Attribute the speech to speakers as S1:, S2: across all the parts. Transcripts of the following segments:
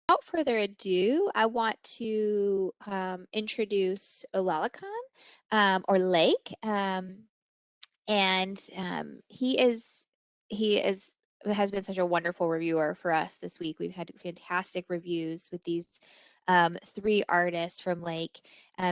S1: without further ado, I want to introduce Olalekan, or Lake, and he has been such a wonderful reviewer for us this week. We've had fantastic reviews with these three artists from Lake.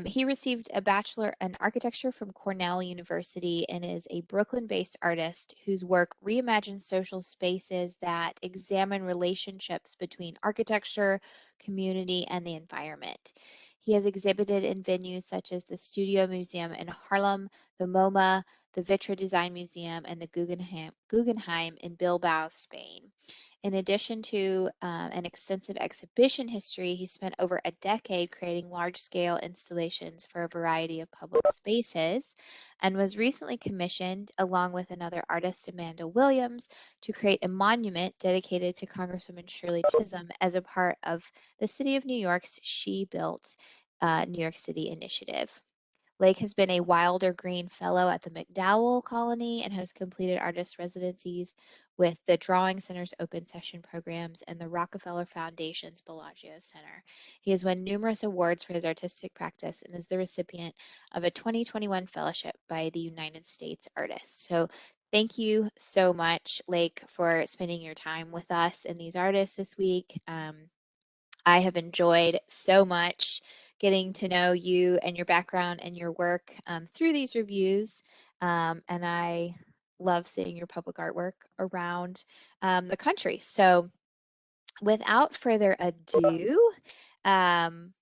S1: He received a bachelor in architecture from Cornell University and is a Brooklyn-based artist whose work reimagines social spaces that examine relationships between architecture, community, and the environment. He has exhibited in venues such as the Studio Museum in Harlem, the MoMA, the Vitra Design Museum, and the Guggenheim in Bilbao, Spain. In addition to an extensive exhibition history, he spent over a decade creating large-scale installations for a variety of public spaces and was recently commissioned, along with another artist, Amanda Williams, to create a monument dedicated to Congresswoman Shirley Chisholm as a part of the City of New York's She Built New York City initiative. Lake has been a Wilder Green Fellow at the MacDowell Colony and has completed artist residencies with the Drawing Center's open session programs and the Rockefeller Foundation's Bellagio Center. He has won numerous awards for his artistic practice and is the recipient of a 2021 fellowship by the United States Artists. So thank you so much, Lake, for spending your time with us and these artists this week. I have enjoyed so much getting to know you and your background and your work through these reviews. And I love seeing your public artwork around the country. So without further ado, um,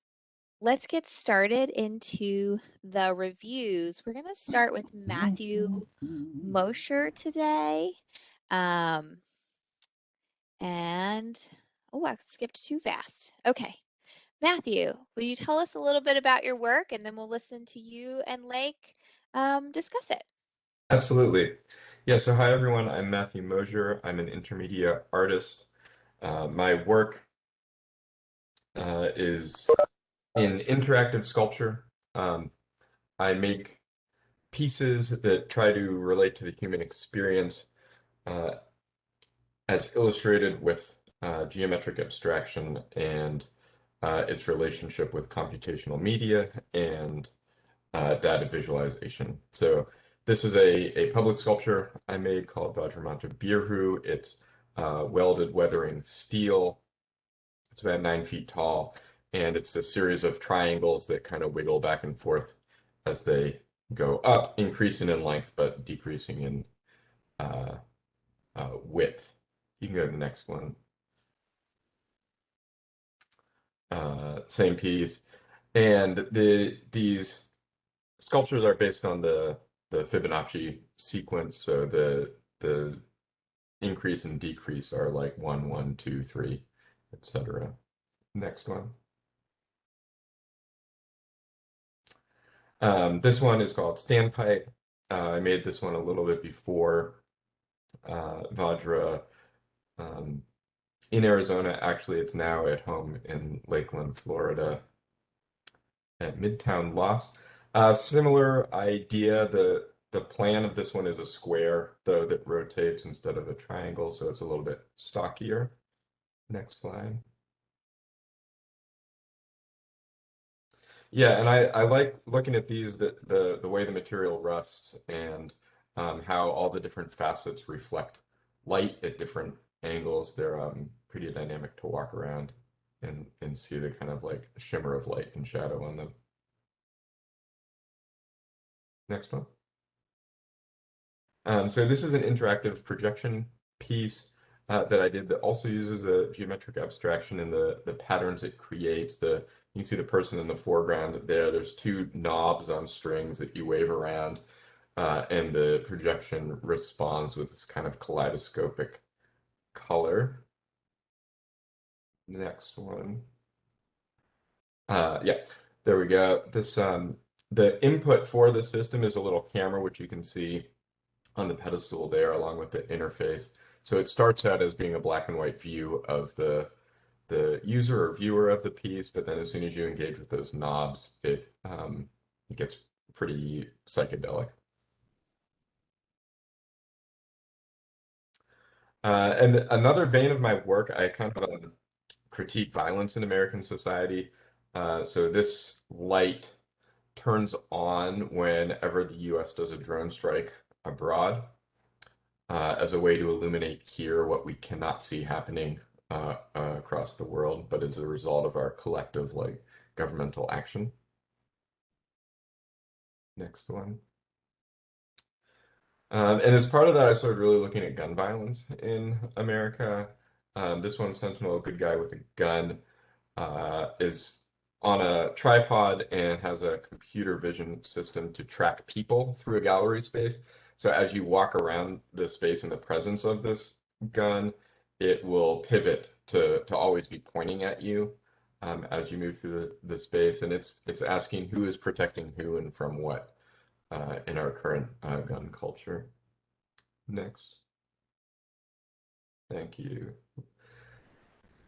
S1: let's get started into the reviews. We're going to start with Matthew Mosher today. Um, and, oh, I skipped too fast. Okay. Matthew, will you tell us a little bit about your work and then we'll listen to you and Lake discuss it?
S2: Absolutely. Yeah, so hi everyone, I'm Matthew Mosher. I'm an intermediate artist. My work is in interactive sculpture. I make pieces that try to relate to the human experience uh, as illustrated with geometric abstraction and its relationship with computational media and data visualization. So this is a public sculpture I made called Vajramanta Birhu. It's welded weathering steel. It's about 9 feet tall, and it's a series of triangles that kind of wiggle back and forth as they go up, increasing in length but decreasing in uh, width. You can go to the next one. Same piece. And these sculptures are based on the Fibonacci sequence, so the increase and decrease are like 1, 1, 2, 3, etc. Next one. This one is called Standpipe. I made this one a little bit before Vajra in Arizona. Actually, it's now at home in Lakeland, Florida, at Midtown Lofts. Similar idea. The plan of this one is a square, though, that rotates instead of a triangle, so it's a little bit stockier. Next slide. Yeah, and I like looking at these, the way the material rusts and how all the different facets reflect light at different angles. They're pretty dynamic to walk around and see the kind of like shimmer of light and shadow on them. Next one. So this is an interactive projection piece that I did that also uses the geometric abstraction and the patterns it creates. You can see the person in the foreground there. There's two knobs on strings that you wave around, and the projection responds with this kind of kaleidoscopic color. Next one. Yeah, there we go. The input for the system is a little camera, which you can see on the pedestal there, along with the interface. So it starts out as being a black and white view of the user or viewer of the piece, but then as soon as you engage with those knobs, it gets pretty psychedelic. And another vein of my work, I kind of critique violence in American society. So this light turns on whenever the US does a drone strike abroad, as a way to illuminate here what we cannot see happening across the world, but as a result of our collective like governmental action. Next one. And as part of that, I started really looking at gun violence in America. This one, Sentinel, a good guy with a gun, is on a tripod and has a computer vision system to track people through a gallery space. So as you walk around the space in the presence of this gun, it will pivot to always be pointing at you as you move through the space. And it's asking who is protecting who and from what in our current gun culture. Next. Thank you.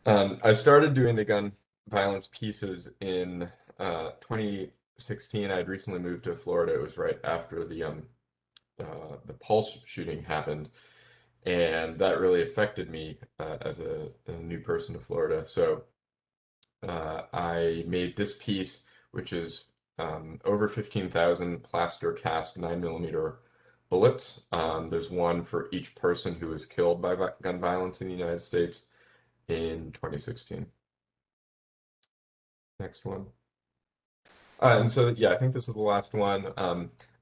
S2: I started doing the gun violence pieces in 2016. I'd recently moved to Florida. It was right after the Pulse shooting happened, and that really affected me as a new person to Florida. So I made this piece, which is over 15,000 plaster cast 9mm bullets. There's one for each person who was killed by gun violence in the United States in 2016. Next one. And so, yeah, I think this is the last one.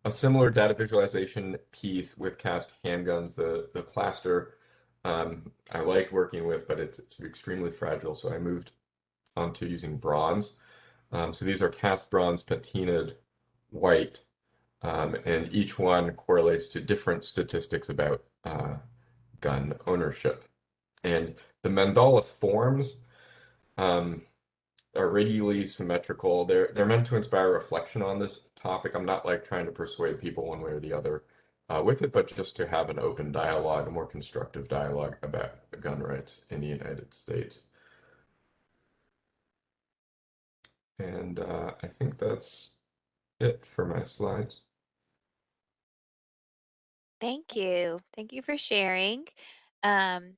S2: A similar data visualization piece with cast handguns. The plaster I like working with, but it's extremely fragile. So I moved on to using bronze. So these are cast bronze patinaed white, and each one correlates to different statistics about gun ownership. And the mandala forms are radially symmetrical. They're meant to inspire reflection on this topic. I'm not like trying to persuade people one way or the other with it, but just to have an open dialogue, a more constructive dialogue about gun rights in the United States. And I think that's it for my slides.
S1: Thank you. Thank you for sharing. Um,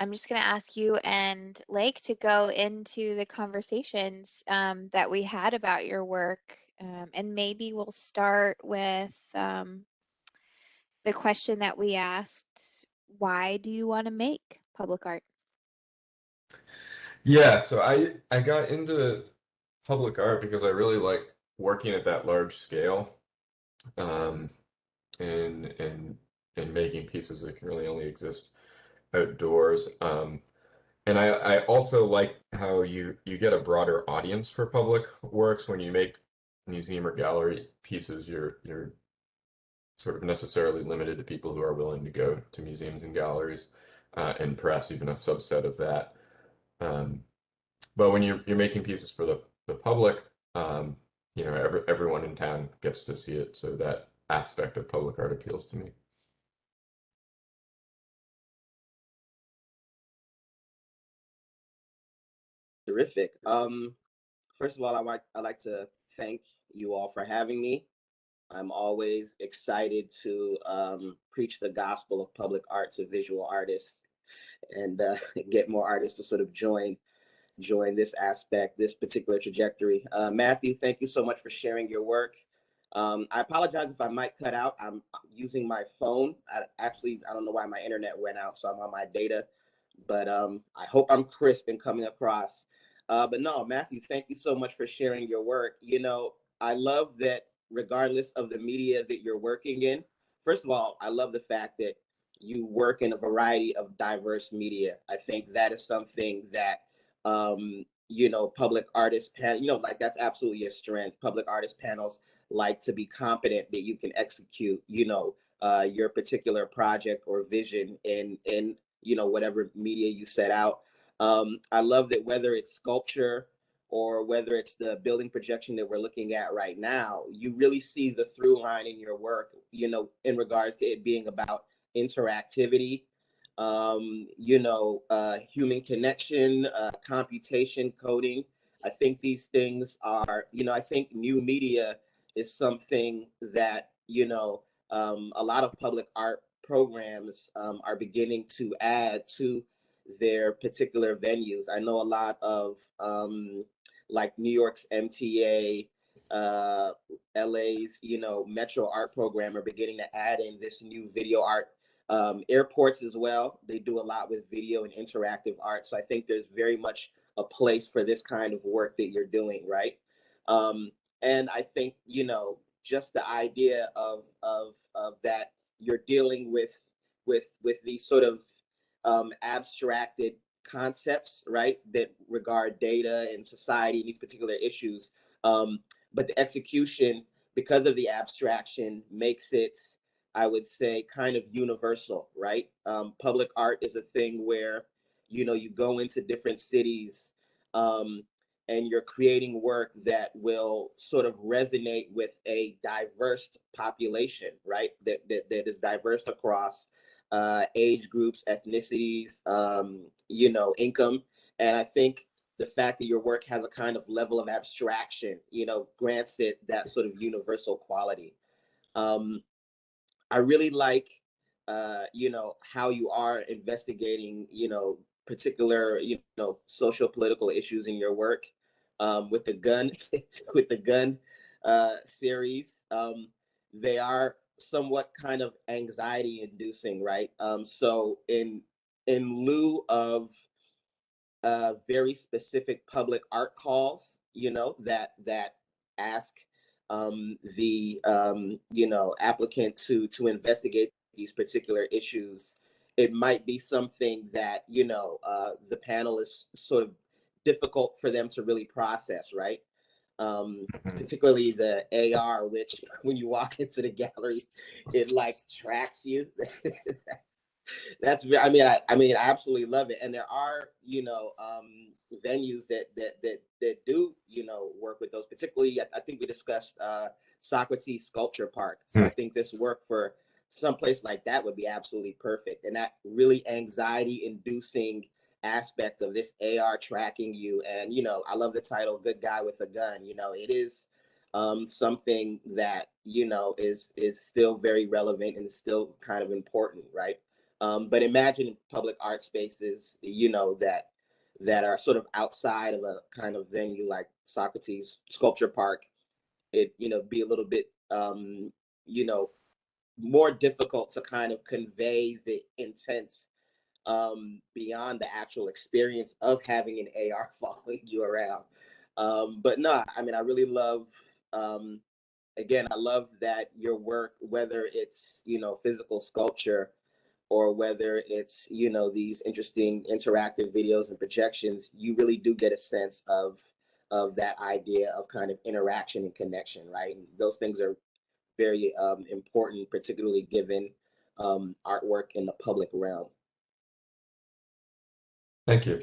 S1: I'm just going to ask you and Lake to go into the conversations that we had about your work. And maybe we'll start with the question that we asked, why do you want to make public art?
S2: Yeah, so I got into public art because I really like working at that large scale, um, and making pieces that can really only exist outdoors. And I also like how you get a broader audience for public works when you make museum or gallery pieces. You're sort of necessarily limited to people who are willing to go to museums and galleries, and perhaps even a subset of that. Um, but when you're making pieces for the public, everyone in town gets to see it. So that aspect of public art appeals to me.
S3: Terrific. First of all, I like to thank you all for having me. I'm always excited to preach the gospel of public art to visual artists and get more artists to sort of join this aspect, this particular trajectory. Matthew, thank you so much for sharing your work. I apologize if I might cut out. I'm using my phone. I don't know why my internet went out, so I'm on my data, but I hope I'm crisp and coming across. But no, Matthew, thank you so much for sharing your work. I love that regardless of the media that you're working in, first of all, I love the fact that you work in a variety of diverse media. I think that is something that public artist like that's absolutely a strength. Public artist panels like to be confident that you can execute, your particular project or vision in whatever media you set out. I love that whether it's sculpture or whether it's the building projection that we're looking at right now, you really see the through line in your work, in regards to it being about interactivity, human connection, computation, coding. I think these things are, I think new media is something that, a lot of public art programs are beginning to add to their particular venues. I know a lot of like New York's MTA, LA's, Metro Art Program are beginning to add in this new video art. Airports as well, they do a lot with video and interactive art. So I think there's very much a place for this kind of work that you're doing, right? And I think, just the idea of that you're dealing with these sort of abstracted concepts, right, that regard data and society and these particular issues. But the execution, because of the abstraction, makes it, I would say, kind of universal, right? Public art is a thing where, you go into different cities, and you're creating work that will sort of resonate with a diverse population, right? That is diverse across age groups, ethnicities, income. And I think the fact that your work has a kind of level of abstraction, grants it that sort of universal quality. I really like, how you are investigating, particular, social political issues in your work, with the gun, with the gun series. They are somewhat kind of anxiety inducing, right? So in lieu of very specific public art calls, that ask the applicant to investigate these particular issues. It might be something that the panelists sort of difficult for them to really process, right? Particularly the AR, which when you walk into the gallery, it like tracks you. That's I absolutely love it. And there are venues that do work with those. Particularly, I think we discussed Socrates Sculpture Park. So I think this work for someplace like that would be absolutely perfect. And that really anxiety inducing aspect of this AR tracking you. And I love the title "Good Guy with a Gun." It is something that is still very relevant and is still kind of important, right? But imagine public art spaces, that are sort of outside of a kind of venue like Socrates Sculpture Park. It be a little bit more difficult to kind of convey the intent beyond the actual experience of having an AR following you around. But no, I really love. Again, I love that your work, whether it's physical sculpture, or whether it's these interesting interactive videos and projections, you really do get a sense of that idea of kind of interaction and connection, right? And those things are very important, particularly given artwork in the public realm.
S2: Thank you.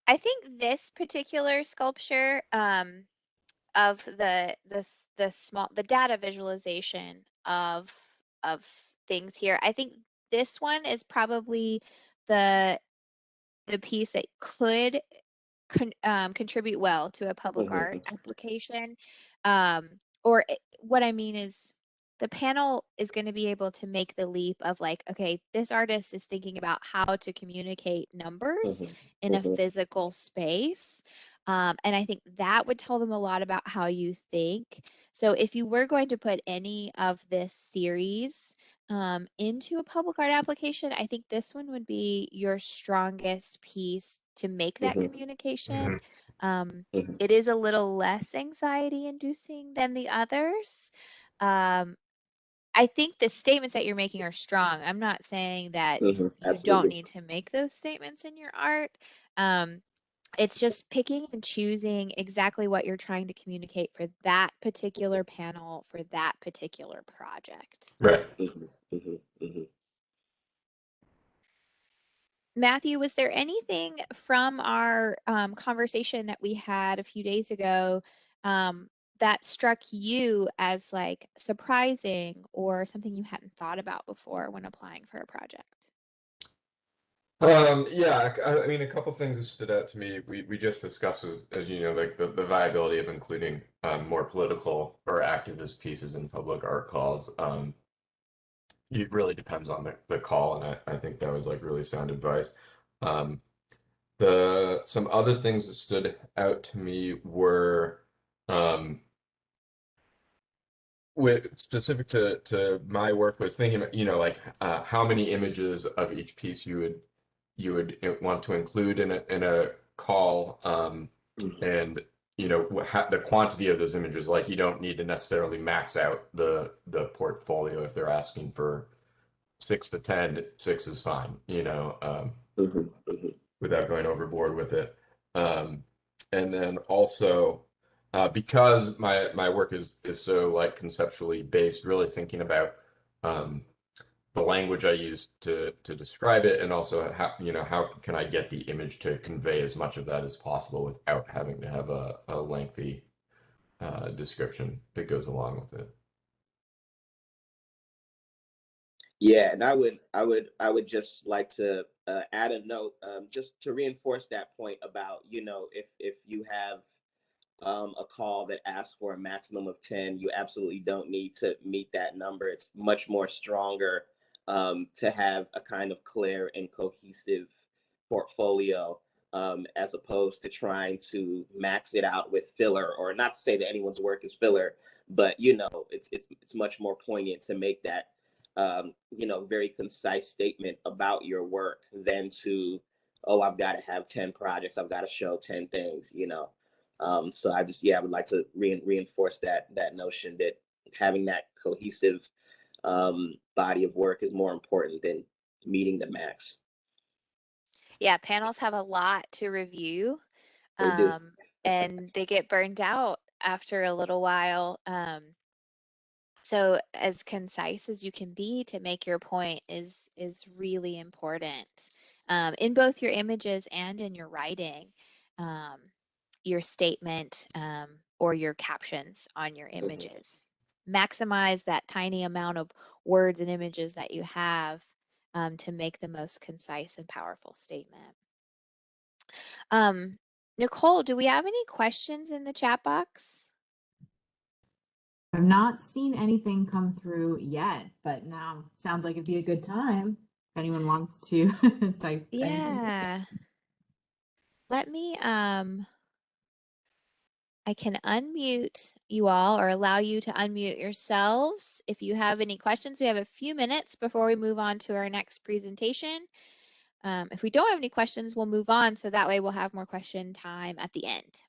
S1: I think this particular sculpture of the data visualization of things here, I think this one is probably the piece that could contribute well to a public art application. What I mean is the panel is going to be able to make the leap of like, okay, this artist is thinking about how to communicate numbers in a physical space. And I think that would tell them a lot about how you think. So if you were going to put any of this series into a public art application, I think this one would be your strongest piece to make that communication. It is a little less anxiety inducing than the others. I think the statements that you're making are strong. I'm not saying that you don't need to make those statements in your art. It's just picking and choosing exactly what you're trying to communicate for that particular panel, for that particular project.
S2: Right.
S1: Matthew, was there anything from our conversation that we had a few days ago that struck you as like surprising or something you hadn't thought about before when applying for a project?
S2: Yeah, I mean, a couple things that stood out to me. We just discussed, as you know, like the viability of including more political or activist pieces in public art calls. It really depends on the call, and I think that was like really sound advice. Some other things that stood out to me were with specific to my work was thinking about, like how many images of each piece you would want to include in a call, and the quantity of those images. Like you don't need to necessarily max out the portfolio if they're asking for 6 to 10. 6 is fine, without going overboard with it. And then also, because my work is so like conceptually based, really thinking about the language I use to describe it, and also how can I get the image to convey as much of that as possible without having to have a lengthy description that goes along with it.
S3: Yeah, and I would just like to add a note, just to reinforce that point about, if you have a call that asks for a maximum of 10, you absolutely don't need to meet that number. It's much more stronger to have a kind of clear and cohesive portfolio, as opposed to trying to max it out with filler. Or not to say that anyone's work is filler, but it's much more poignant to make that very concise statement about your work than to, oh, I've got to have 10 projects, I've got to show 10 things. So I would like to reinforce that notion that having that cohesive body of work is more important than meeting the max.
S1: Yeah, panels have a lot to review,
S3: They do.
S1: and they get burned out after a little while. So as concise as you can be to make your point is really important, in both your images and in your writing, um, your statement, or your captions on your images. Maximize that tiny amount of words and images that you have, to make the most concise and powerful statement. Nicole, do we have any questions in the chat box?
S4: I've not seen anything come through yet, but now sounds like it'd be a good time if anyone wants to type anything.
S1: Yeah. Let me, I can unmute you all, or allow you to unmute yourselves. If you have any questions, we have a few minutes before we move on to our next presentation. If we don't have any questions, we'll move on, so that way we'll have more question time at the end.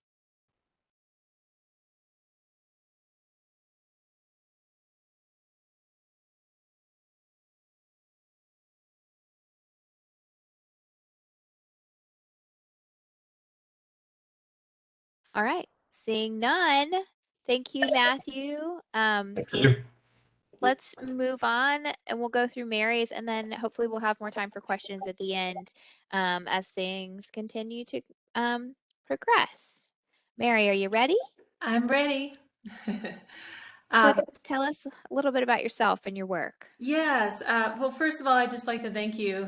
S1: All right, seeing none. Thank you, Matthew.
S2: Thank you.
S1: Let's move on, and we'll go through Mary's, and then hopefully we'll have more time for questions at the end, as things continue to progress. Mary, are you ready?
S5: I'm ready.
S1: Tell us a little bit about yourself and your work.
S5: Yes. Well, first of all, I'd just like to thank you.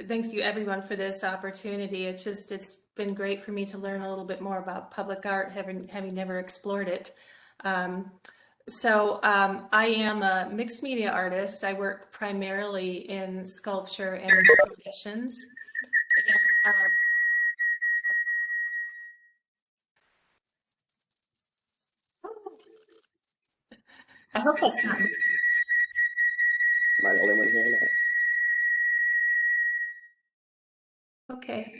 S5: Thanks you everyone for this opportunity. It's been great for me to learn a little bit more about public art, having never explored it. I am a mixed media artist. I work primarily in sculpture and installations. And, I hope that's not.
S3: Am I the only one hearing that?
S5: Okay.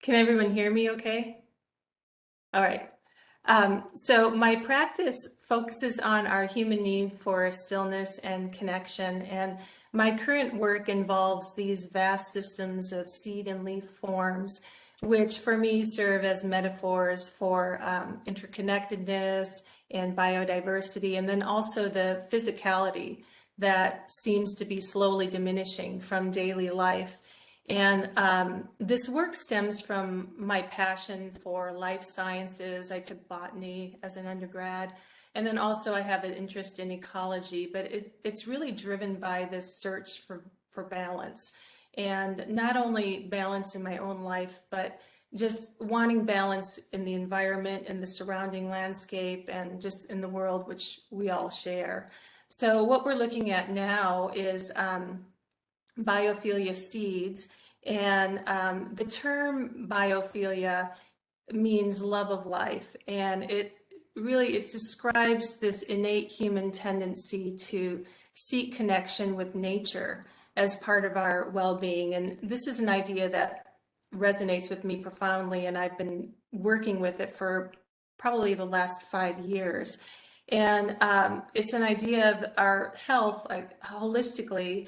S5: Can everyone hear me okay? All right. So my practice focuses on our human need for stillness and connection, and my current work involves these vast systems of seed and leaf forms, which for me serve as metaphors for interconnectedness and biodiversity, and then also the physicality that seems to be slowly diminishing from daily life. And this work stems from my passion for life sciences. I took botany as an undergrad, and then also I have an interest in ecology, but it's really driven by this search for balance. And not only balance in my own life, but just wanting balance in the environment and the surrounding landscape and just in the world which we all share. So what we're looking at now is biophilia seeds, and the term biophilia means love of life, and it describes this innate human tendency to seek connection with nature as part of our well-being. And this is an idea that resonates with me profoundly, and I've been working with it for probably the last 5 years. And it's an idea of our health, like holistically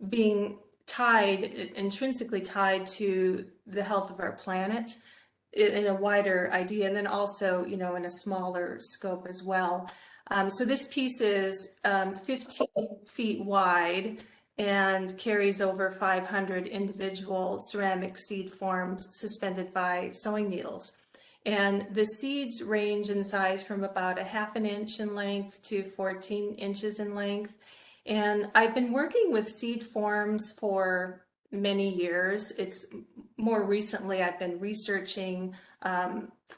S5: being tied, intrinsically tied to the health of our planet in a wider idea, and then also, in a smaller scope as well. So this piece is 15 feet wide and carries over 500 individual ceramic seed forms suspended by sewing needles. And the seeds range in size from about 1/2 inch in length to 14 inches in length. And I've been working with seed forms for many years. It's more recently I've been researching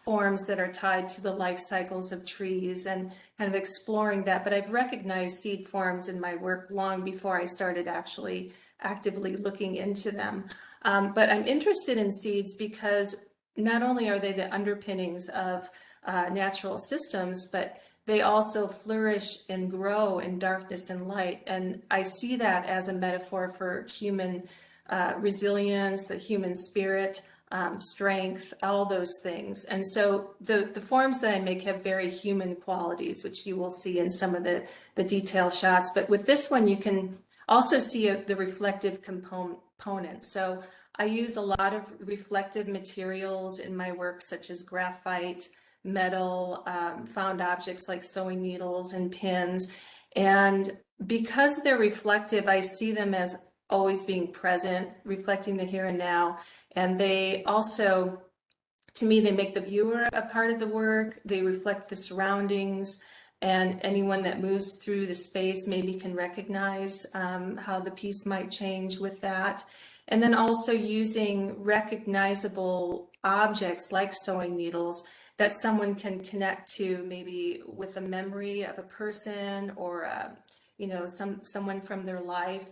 S5: forms that are tied to the life cycles of trees and kind of exploring that. But I've recognized seed forms in my work long before I started actually actively looking into them. But I'm interested in seeds because not only are they the underpinnings of natural systems, but they also flourish and grow in darkness and light. And I see that as a metaphor for human resilience, the human spirit, strength, all those things. And so the forms that I make have very human qualities, which you will see in some of the detail shots. But with this one, you can also see the reflective component. So I use a lot of reflective materials in my work, such as graphite, metal, found objects like sewing needles and pins. And because they're reflective, I see them as always being present, reflecting the here and now. And they also, to me, they make the viewer a part of the work. They reflect the surroundings, and anyone that moves through the space maybe can recognize how the piece might change with that. And then also using recognizable objects like sewing needles that someone can connect to, maybe with a memory of a person or someone from their life.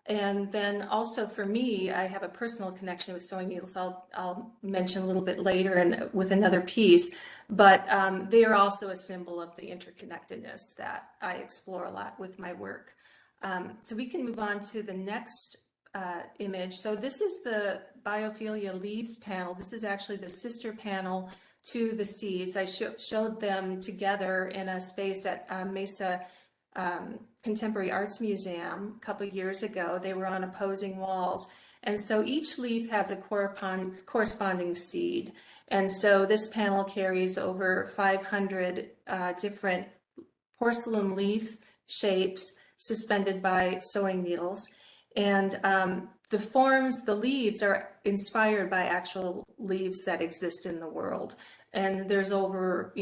S5: And then also for me, I have a personal connection with sewing needles. I'll mention a little bit later and with another piece, but they are also a symbol of the interconnectedness that I explore a lot with my work. So we can move on to the next image. So this is the biophilia leaves panel. This is actually the sister panel to the seeds. I showed them together in a space at Mesa Contemporary Arts Museum a couple of years ago. They were on opposing walls. And so each leaf has a corresponding seed. And so this panel carries over 500 different porcelain leaf shapes suspended by sewing needles. And the leaves are inspired by actual leaves that exist in the world. And there's over,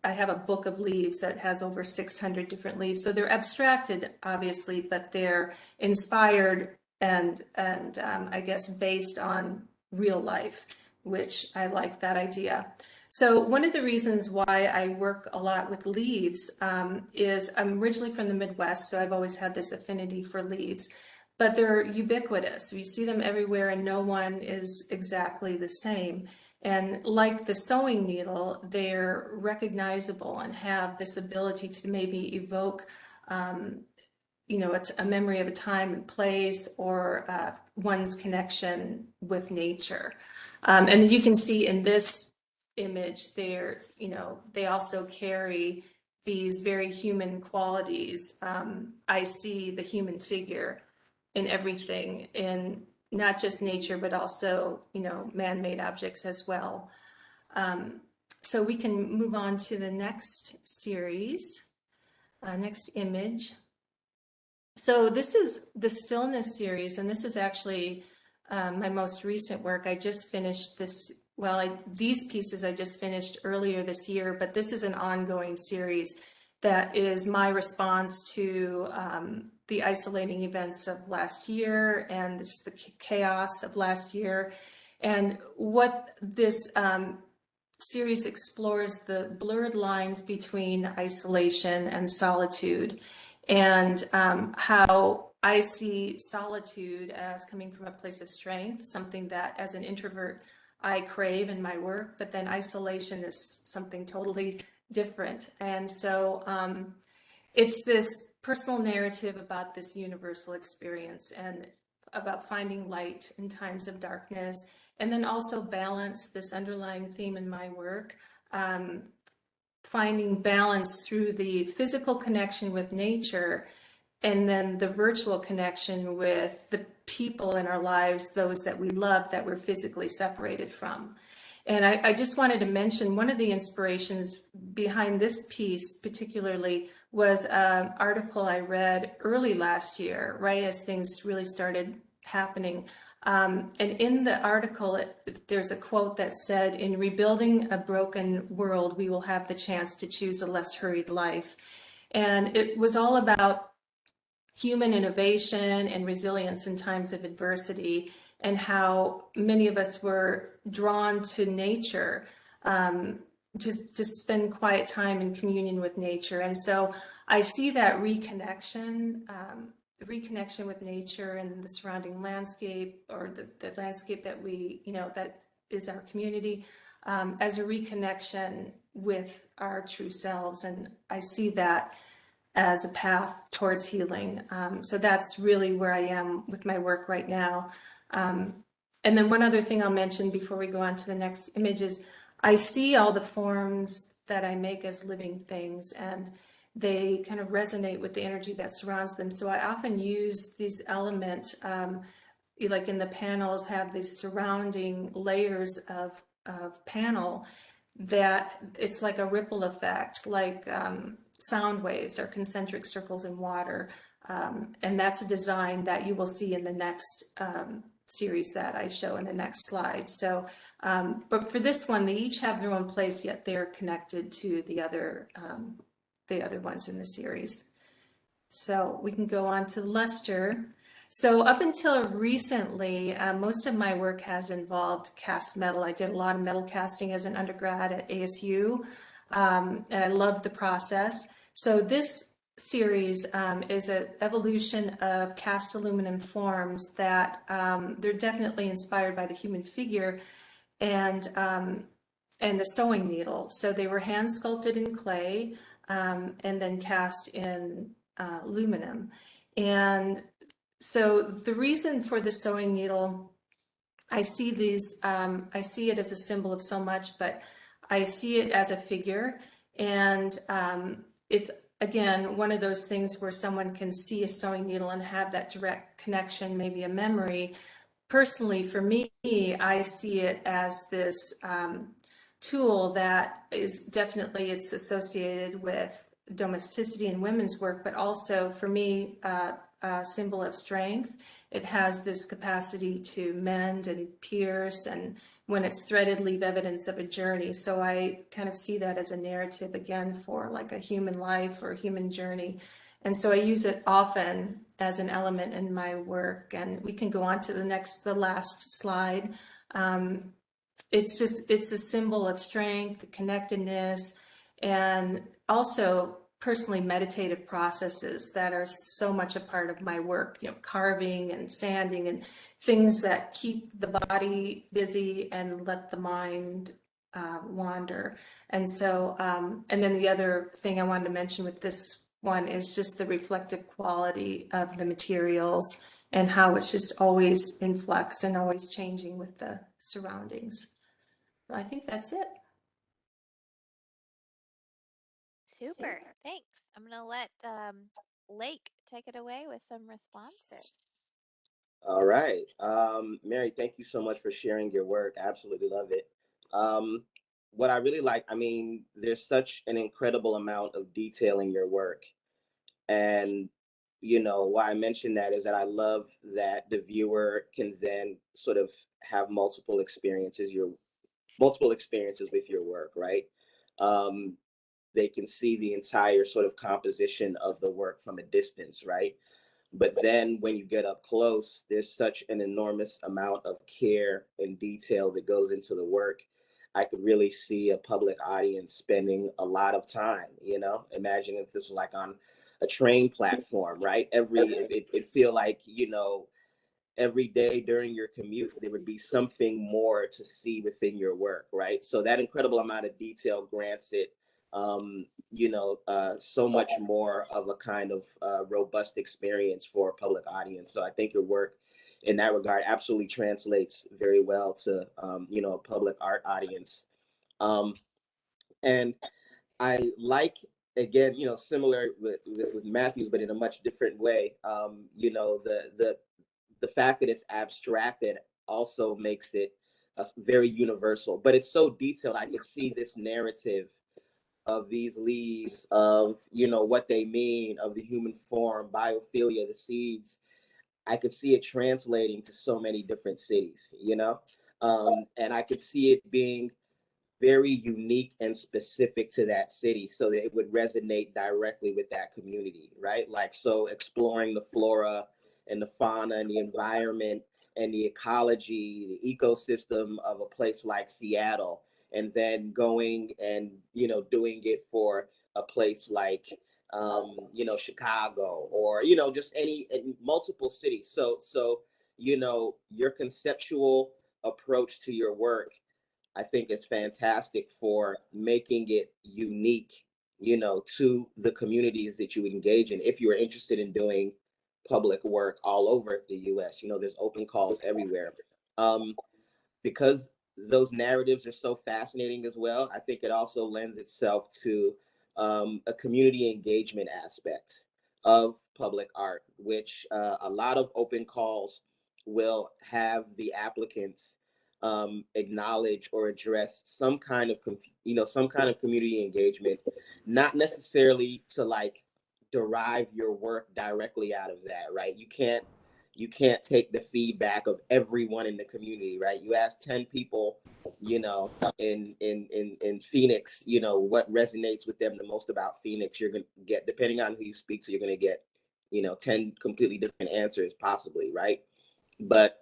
S5: I have a book of leaves that has over 600 different leaves. So they're abstracted, obviously, but they're inspired and I guess based on real life, which I like that idea. So one of the reasons why I work a lot with leaves is I'm originally from the Midwest, so I've always had this affinity for leaves. But they're ubiquitous. We see them everywhere and no one is exactly the same. And like the sewing needle, they're recognizable and have this ability to maybe evoke, a memory of a time and place or one's connection with nature. And you can see in this image there, they also carry these very human qualities. I see the human figure in everything, in not just nature, but also, man-made objects as well. So we can move on to the next series, next image. So this is the Stillness series, and this is actually my most recent work. I just finished this, these pieces I just finished earlier this year, but this is an ongoing series that is my response to the isolating events of last year and just the chaos of last year. And what this series explores the blurred lines between isolation and solitude. and how I see solitude as coming from a place of strength, something that as an introvert I crave in my work, but then isolation is something totally different. And so it's this personal narrative about this universal experience and about finding light in times of darkness, and then also balance, this underlying theme in my work, finding balance through the physical connection with nature and then the virtual connection with the people in our lives, those that we love that we're physically separated from. And I just wanted to mention one of the inspirations behind this piece particularly was an article I read early last year, right as things really started happening. And in the article, there's a quote that said, "In rebuilding a broken world, we will have the chance to choose a less hurried life." And it was all about human innovation and resilience in times of adversity, and how many of us were drawn to nature, to spend quiet time in communion with nature. And so I see that reconnection with nature and the surrounding landscape, or the landscape that we, that is our community, as a reconnection with our true selves. And I see that as a path towards healing. So that's really where I am with my work right now. And then one other thing I'll mention before we go on to the next image is I see all the forms that I make as living things, and they kind of resonate with the energy that surrounds them. So I often use these elements, like in the panels, have these surrounding layers of panel that it's like a ripple effect, like sound waves or concentric circles in water. And that's a design that you will see in the next series that I show in the next slide. So, but for this one, they each have their own place, yet they're connected to the other ones in the series. So we can go on to luster. So up until recently, most of my work has involved cast metal. I did a lot of metal casting as an undergrad at ASU, and I love the process. So this series is an evolution of cast aluminum forms that they're definitely inspired by the human figure and the sewing needle. So they were hand sculpted in clay and then cast in aluminum. And so the reason for the sewing needle, I see it as a symbol of so much, but I see it as a figure. And it's, again, one of those things where someone can see a sewing needle and have that direct connection, maybe a memory. Personally, for me, I see it as this tool that is definitely, it's associated with domesticity in women's work, but also for me, a symbol of strength. It has this capacity to mend and pierce, and when it's threaded, leave evidence of a journey. So I kind of see that as a narrative, again, for like a human life or human journey. And so I use it often as an element in my work. And we can go on to the last slide. It's a symbol of strength, connectedness, and also personally meditative processes that are so much a part of my work, carving and sanding and things that keep the body busy and let the mind wander. And so, and then the other thing I wanted to mention with this one is just the reflective quality of the materials and how it's just always in flux and always changing with the surroundings. So I think that's it.
S1: Super, thanks. I'm gonna let Lake take it away with some responses.
S3: All right. Mary, thank you so much for sharing your work. I absolutely love it. What I really like, I mean, there's such an incredible amount of detail in your work. And, why I mention that is that I love that the viewer can then sort of have multiple experiences with your work, right? They can see the entire sort of composition of the work from a distance, right? But then when you get up close, there's such an enormous amount of care and detail that goes into the work I could really see a public audience spending a lot of time, you know. Imagine if this was like on a train platform, right? It feel like, you know, every day during your commute, there would be something more to see within your work, right? So that incredible amount of detail grants it, so much more of a kind of robust experience for a public audience. So I think your work in that regard absolutely translates very well to, a public art audience. And I like, again, similar with Matthews, but in a much different way. The fact that it's abstracted also makes it very universal, but it's so detailed. I could see this narrative of these leaves, of, what they mean, of the human form, biophilia, the seeds. I could see it translating to so many different cities, and I could see it being very unique and specific to that city so that it would resonate directly with that community, right? Like, so exploring the flora and the fauna and the environment and the ecology, the ecosystem of a place like Seattle, and then going and, doing it for a place like, Chicago, or, just any multiple cities. So, your conceptual approach to your work, I think, is fantastic for making it unique, to the communities that you engage in. If you are interested in doing public work all over the US, there's open calls everywhere. Because those narratives are so fascinating as well, I think it also lends itself to a community engagement aspect of public art, which a lot of open calls will have the applicants acknowledge or address some kind of some kind of community engagement, not necessarily to like derive your work directly out of that, right? You can't take the feedback of everyone in the community, right? You ask 10 people, in Phoenix, what resonates with them the most about Phoenix, you're going to get, depending on who you speak to, you're going to get 10 completely different answers possibly, right? But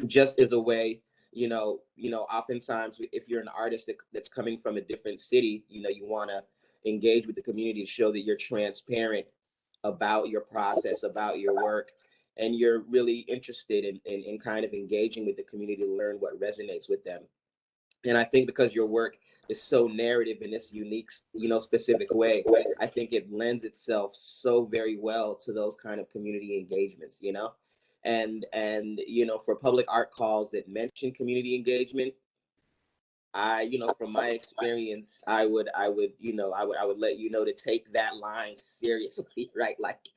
S3: just as a way, oftentimes if you're an artist that's coming from a different city, you want to engage with the community to show that you're transparent about your process, about your work, and you're really interested in kind of engaging with the community to learn what resonates with them. And I think because your work is so narrative in this unique, specific way, I think it lends itself so very well to those kind of community engagements, and for public art calls that mention community engagement, from my experience, I would let to take that line seriously, right? Like,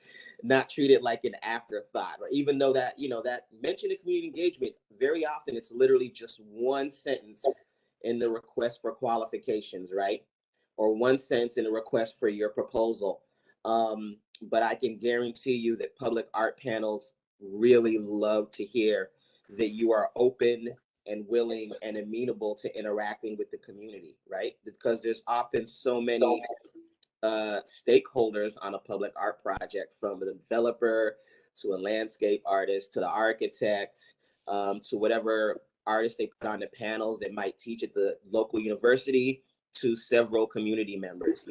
S3: not treat it like an afterthought, or even though that, that mention of community engagement, very often it's literally just one sentence in the request for qualifications, right? Or one sentence in the request for your proposal. But I can guarantee you that public art panels really love to hear that you are open and willing and amenable to interacting with the community, right? Because there's often so many stakeholders on a public art project, from the developer to a landscape artist to the architect, to whatever artist they put on the panels that might teach at the local university, to several community members,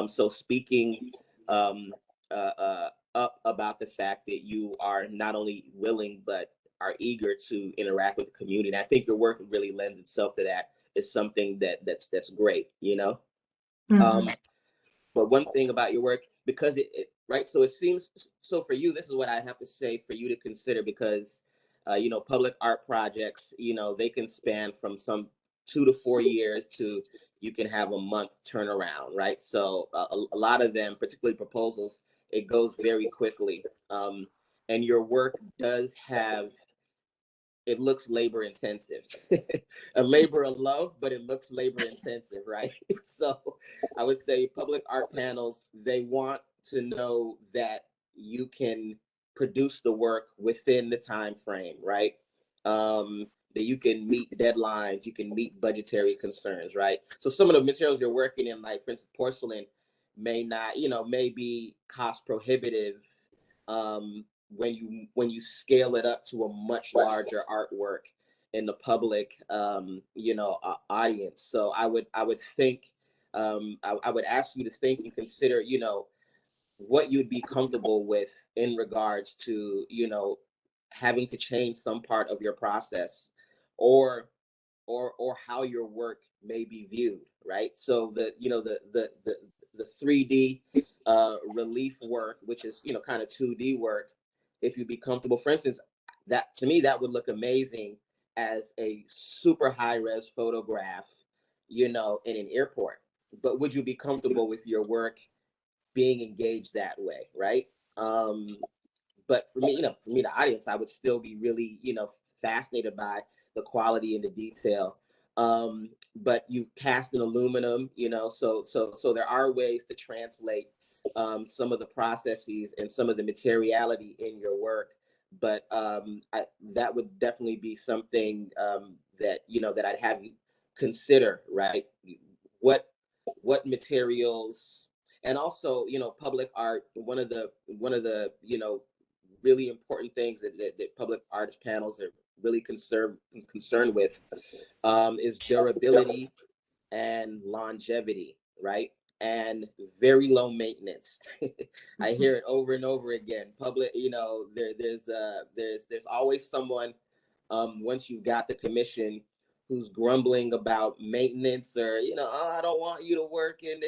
S3: so speaking up about the fact that you are not only willing but are eager to interact with the community. And I think your work really lends itself to that. Is something that's great,
S5: Mhm.
S3: But one thing about your work, because it right, so it seems, so for you, this is what I have to say for you to consider, because public art projects, they can span from some 2 to 4 years to, you can have a month turnaround, right? So a lot of them, particularly proposals, it goes very quickly. And your work does have, it looks labor intensive. A labor of love, but it looks labor intensive, right? So I would say public art panels, they want to know that you can produce the work within the time frame, right? That you can meet deadlines, you can meet budgetary concerns, right? So some of the materials you're working in, like for instance, porcelain, may not, may be cost prohibitive, when you scale it up to a much larger artwork. in the public, audience. So I would think, I would ask you to think and consider, what you'd be comfortable with in regards to, having to change some part of your process, or how your work may be viewed, right? So the 3D relief work, which is kind of 2D work, if you'd be comfortable, for instance, that to me that would look amazing as a super high res photograph, in an airport. But would you be comfortable with your work being engaged that way, right? But for me, the audience, I would still be really, fascinated by the quality and the detail. But you've cast in aluminum, so there are ways to translate some of the processes and some of the materiality in your work. But that would definitely be something that I'd have you consider, right? What materials, and also, public art. One of the really important things that public arts panels are really concerned with is durability and longevity, right? And very low maintenance. I hear it over and over again. Public, there's always someone, once you've got the commission, who's grumbling about maintenance, or oh, I don't want you to work in.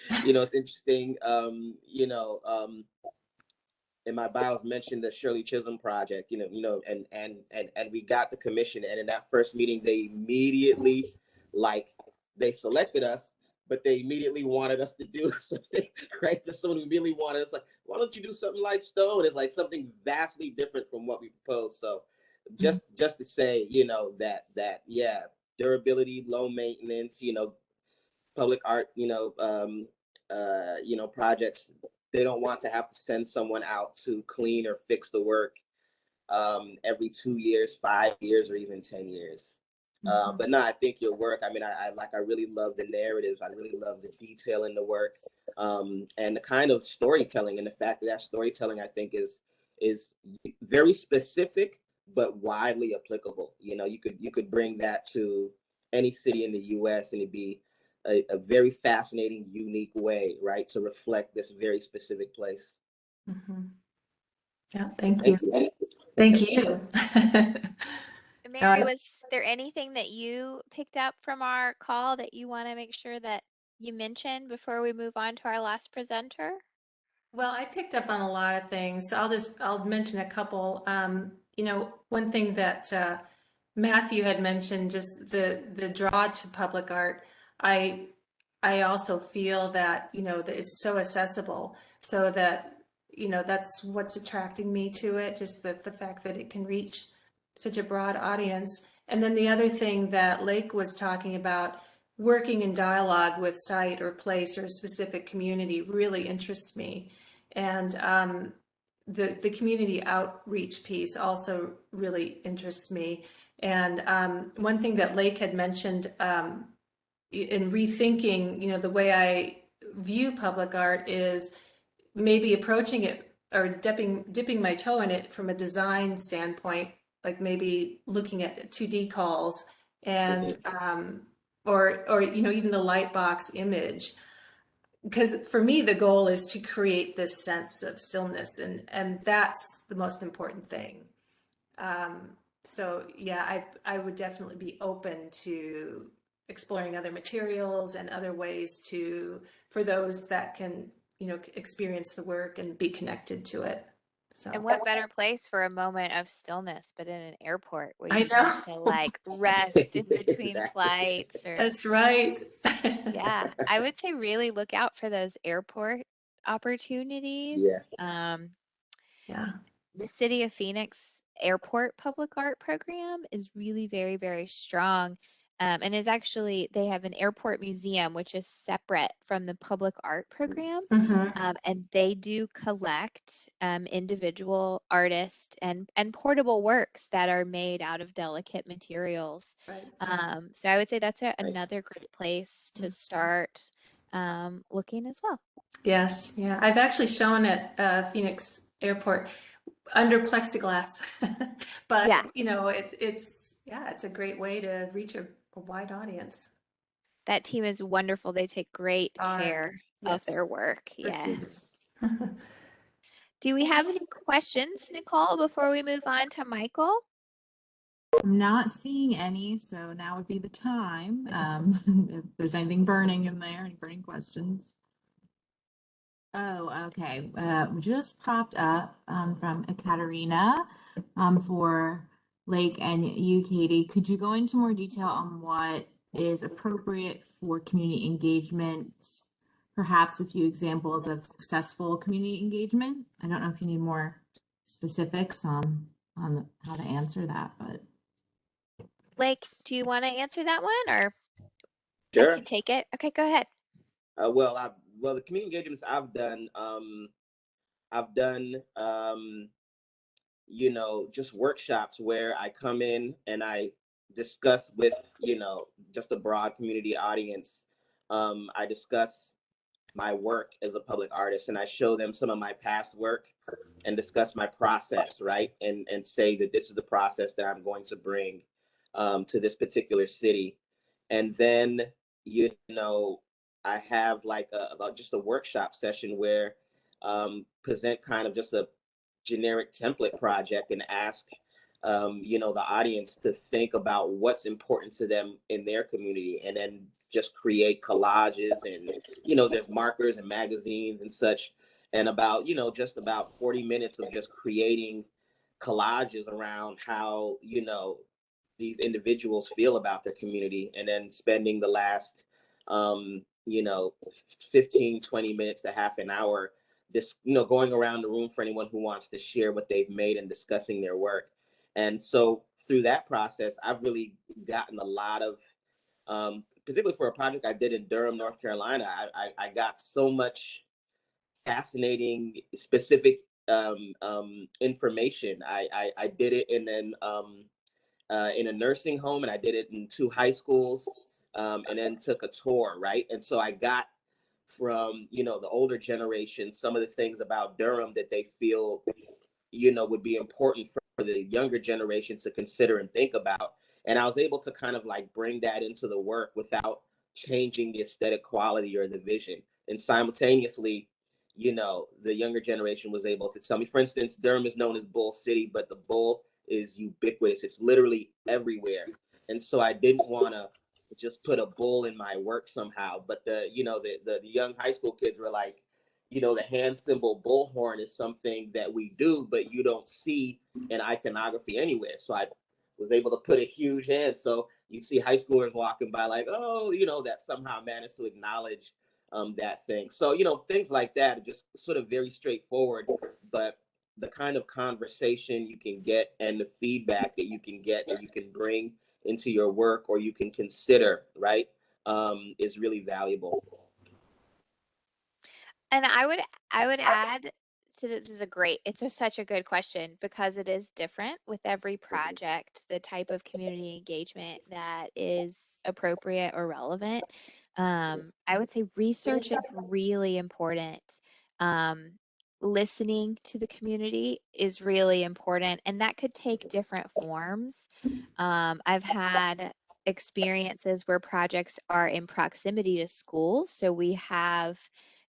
S3: It's interesting. In my bio, I've mentioned the Shirley Chisholm project, and we got the commission, and in that first meeting, they immediately, they selected us, but they immediately wanted us to do something, right? There's someone who really wanted us, like, why don't you do something like Stone? It's like something vastly different from what we proposed. So just to say, that yeah, durability, low maintenance, public art, projects, they don't want to have to send someone out to clean or fix the work every 2 years, 5 years, or even 10 years. But no, I think your work, I mean, I really love the narratives. I really love the detail in the work, and the kind of storytelling, and the fact that storytelling, I think, is very specific but widely applicable. You could bring that to any city in the US, and it'd be a very fascinating, unique way, right, to reflect this very specific place.
S5: Yeah, thank you. Thank you.
S1: Mary, was there anything that you picked up from our call that you want to make sure that you mention before we move on to our last presenter?
S5: Well, I picked up on a lot of things. So I'll mention a couple. One thing that Matthew had mentioned, just the draw to public art. I also feel that, that it's so accessible, so that, that's what's attracting me to it, just the fact that it can reach such a broad audience. And then the other thing that Lake was talking about, working in dialogue with site or place or a specific community, really interests me. And the community outreach piece also really interests me. And one thing that Lake had mentioned in rethinking, the way I view public art is maybe approaching it or dipping my toe in it from a design standpoint, like maybe looking at 2D calls and or even the light box image. Because for me, the goal is to create this sense of stillness, and that's the most important thing. So yeah, I would definitely be open to exploring other materials and other ways for those that can, experience the work and be connected to it. So.
S1: And what better place for a moment of stillness but in an airport where
S5: I
S1: you
S5: know.
S1: need to rest in between flights, or
S5: That's right.
S1: yeah, I would say really look out for those airport opportunities.
S3: Yeah.
S5: Yeah.
S1: The City of Phoenix Airport Public Art Program is really very, very strong. And is actually, they have an airport museum, which is separate from the public art program. And they do collect individual artists and portable works that are made out of delicate materials.
S5: Right.
S1: So I would say that's another great place to start looking as well.
S5: Yes. Yeah. I've actually shown at Phoenix Airport under plexiglass. But
S1: Yeah,
S5: you know, it's a great way to reach a wide audience.
S1: that team is wonderful. They take great
S5: Are,
S1: care of their
S5: yes,
S1: work.
S5: for sure.
S1: Yes. Do we have any questions, Nicole, before we move on to Michael?
S4: I'm not seeing any, so now would be the time. If there's anything burning in there, any burning questions. Oh, okay. Just popped up from Ekaterina for Lake and you, Katie. Could you go into more detail on what is appropriate for community engagement? Perhaps a few examples of successful community engagement. I don't know if you need more specifics on how to answer that, but
S1: Blake, do you want to answer that one, or I
S3: Sure.
S1: can take it? Okay, go ahead.
S3: Well, the community engagements I've done, just workshops where I come in and I discuss with, just a broad community audience. I discuss my work as a public artist and I show them some of my past work and discuss my process, right? And say that this is the process that I'm going to bring to this particular city. And then, I have like just a workshop session where present kind of just a generic template project and ask the audience to think about what's important to them in their community and then just create collages and there's markers and magazines and such and about just about 40 minutes of just creating collages around how these individuals feel about their community and then spending the last um, you know 15, 20 minutes to half an hour this going around the room for anyone who wants to share what they've made and discussing their work. And so through that process I've really gotten a lot of particularly for a project I did in Durham, North Carolina. I got so much fascinating specific information. I did it in a nursing home and I did it in 2 high schools, and then took a tour, right? And so I got from the older generation some of the things about Durham that they feel would be important for the younger generation to consider and think about. And I was able to kind of like bring that into the work without changing the aesthetic quality or the vision. And simultaneously, the younger generation was able to tell me, for instance, Durham is known as Bull City, but the bull is ubiquitous. It's literally everywhere. And so I didn't want to just put a bull in my work somehow. But the young high school kids were like, the hand symbol bullhorn is something that we do, but you don't see in iconography anywhere. So I was able to put a huge hand. So you see high schoolers walking by like, oh, that somehow managed to acknowledge that thing. So, things like that are just sort of very straightforward, but the kind of conversation you can get and the feedback that you can get that you can bring into your work or you can consider, right, is really valuable.
S1: And I would add to this is such a good question because it is different with every project, the type of community engagement that is appropriate or relevant. I would say research is really important. Um, Listening to the community is really important, and that could take different forms. I've had experiences where projects are in proximity to schools, so we have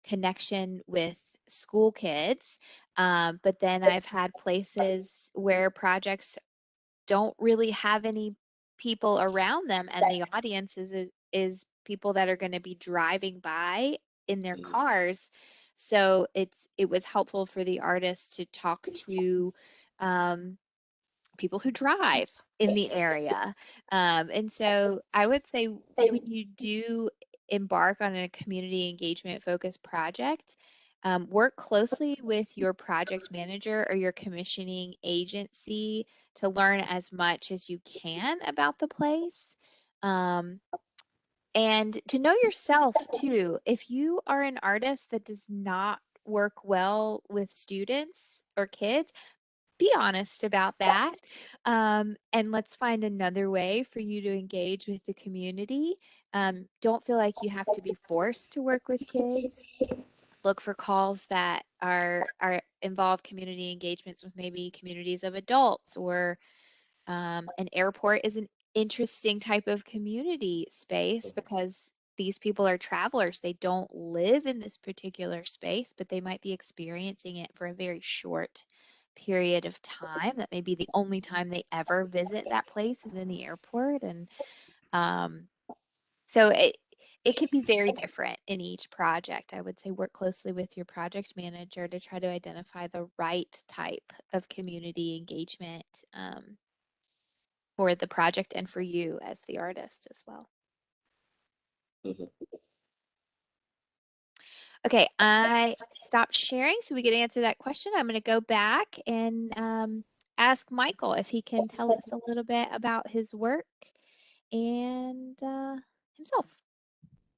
S1: connection with school kids. But then I've had places where projects don't really have any people around them, and the audience is people that are going to be driving by in their cars. So it was helpful for the artist to talk to people who drive in the area. And so I would say when you do embark on a community engagement focused project, work closely with your project manager or your commissioning agency to learn as much as you can about the place. And to know yourself too. If you are an artist that does not work well with students or kids, be honest about that. And let's find another way for you to engage with the community. Don't feel like you have to be forced to work with kids. look for calls that are involve community engagements with maybe communities of adults, or an airport is an interesting type of community space because these people are travelers. They don't live in this particular space, but they might be experiencing it for a very short period of time. That may be the only time they ever visit that place is in the airport. And um, so it can be very different in each project. I would say work closely with your project manager to try to identify the right type of community engagement for the project and for you as the artist as well.
S3: Mhm.
S1: Okay, I stopped sharing so we could answer that question. I'm going to go back and ask Michael if he can tell us a little bit about his work and himself.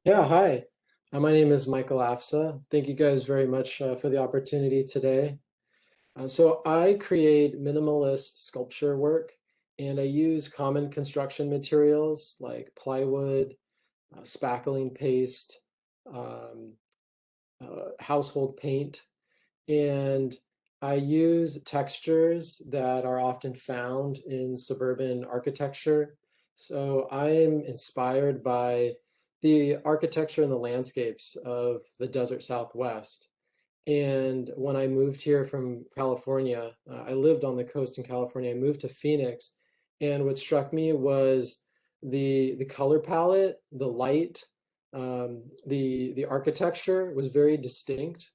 S6: Yeah, hi. My name is Michael AFSA. Thank you guys very much for the opportunity today. So I create minimalist sculpture work, and I use common construction materials like plywood, spackling paste, um, household paint, and I use textures that are often found in suburban architecture. So I'm inspired by the architecture and the landscapes of the desert Southwest. And when I moved here from California, I lived on the coast in California. I moved to Phoenix, and what struck me was the color palette, the light, the architecture was very distinct,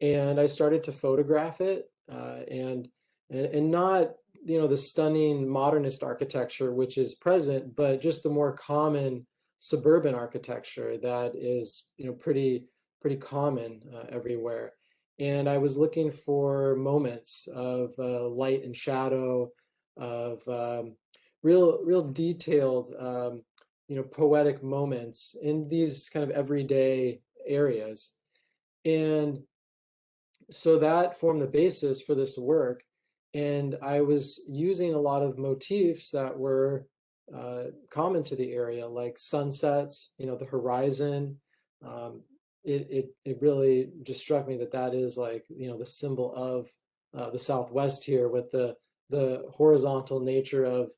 S6: and I started to photograph it, and not, you know, the stunning modernist architecture which is present, but just the more common suburban architecture that is, you know, pretty common everywhere. And I was looking for moments of light and shadow, of real detailed, you know, poetic moments in these kind of everyday areas. And so that formed the basis for this work. And I was using a lot of motifs that were common to the area, like sunsets, you know, the horizon. Um, it really just struck me that that is, like, you know, the symbol of the Southwest here, with the horizontal nature of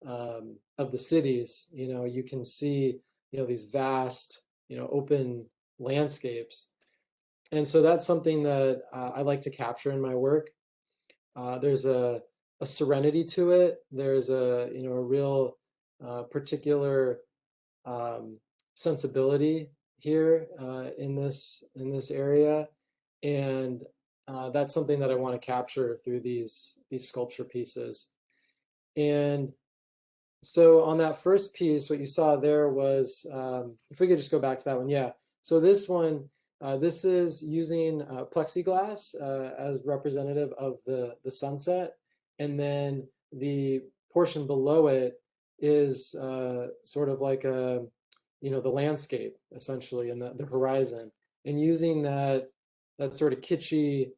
S6: the cities. You know, you can see, you know, these vast, you know, open landscapes. And so that's something that I like to capture in my work. There's a serenity to it. There's a, you know, a real particular um, sensibility here in this area, and that's something that I want to capture through these sculpture pieces. And so on that first piece, what you saw there was, if we could just go back to that one, yeah. So this one, this is using plexiglass as representative of the sunset, and then the portion below it is sort of like a, you know, the landscape essentially, and the horizon, and using that sort of kitschy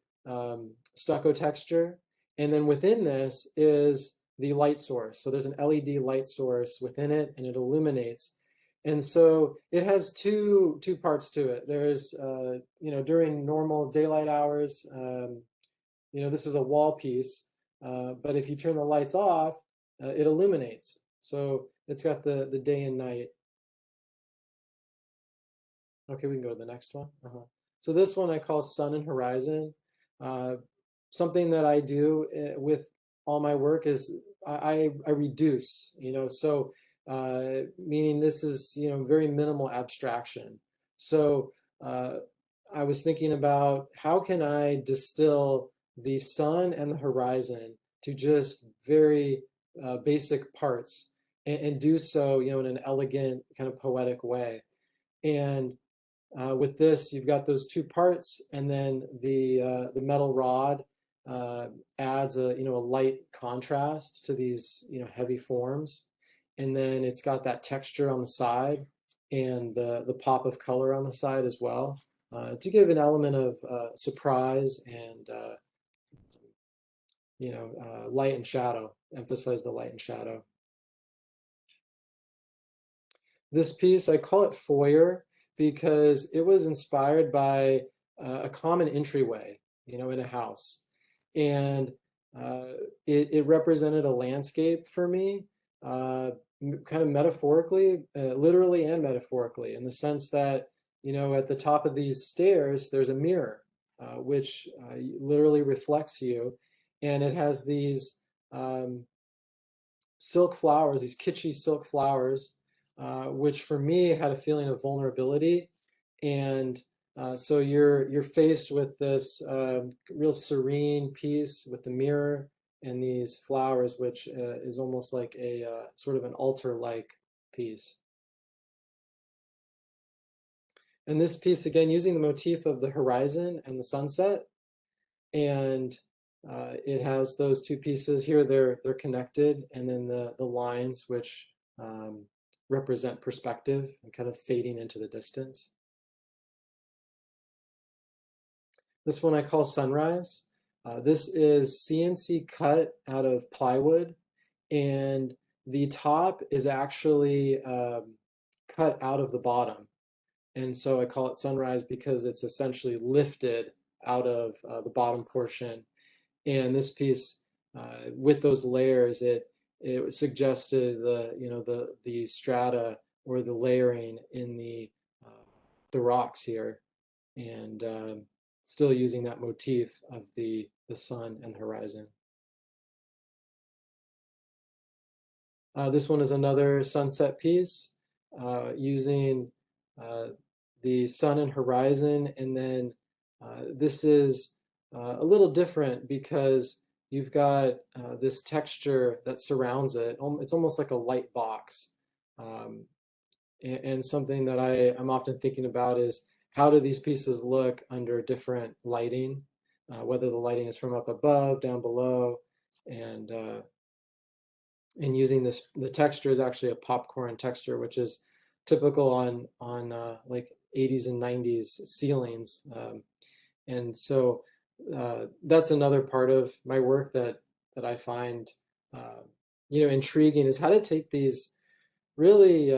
S6: stucco texture. And then within this is the light source. So there's an LED light source within it, and it illuminates. And so it has two parts to it. There's, you know, during normal daylight hours, you know, this is a wall piece, but if you turn the lights off, it illuminates. So it's got the day and night. Okay, we can go to the next one. So this one I call Sun and Horizon. Something that I do with all my work is I reduce, you know, so meaning this is, you know, very minimal abstraction. So I was thinking about how can I distill the sun and the horizon to just very basic parts, and do so, you know, in an elegant kind of poetic way. And with this, you've got those two parts, and then the metal rod adds a, you know, a light contrast to these, you know, heavy forms, and then it's got that texture on the side and the pop of color on the side as well, to give an element of surprise and you know, light and shadow. Emphasize the light and shadow. This piece, I call it Foyer because it was inspired by a common entryway, in a house. And it represented a landscape for me, kind of metaphorically, literally and metaphorically, in the sense that, at the top of these stairs, there's a mirror, which literally reflects you. And it has these silk flowers, these kitschy silk flowers, which for me had a feeling of vulnerability. And so you're faced with this real serene piece with the mirror and these flowers, which is almost like a sort of an altar-like piece. And this piece, again, using the motif of the horizon and the sunset, and it has those two pieces here. They're connected, and then the lines, which represent perspective and kind of fading into the distance. This one I call Sunrise. This is CNC cut out of plywood, and the top is actually cut out of the bottom. And so I call it Sunrise because it's essentially lifted out of the bottom portion. And this piece, with those layers, it suggested the strata or the layering in the rocks here, and still using that motif of the sun and the horizon. This one is another sunset piece, using the sun and horizon, and then this is a little different because you've got this texture that surrounds it. It's almost like a light box. And something that I'm often thinking about is, how do these pieces look under different lighting, whether the lighting is from up above, down below, and using the texture is actually a popcorn texture, which is typical on like 80s and 90s ceilings. And so that's another part of my work that I find intriguing, is how to take these really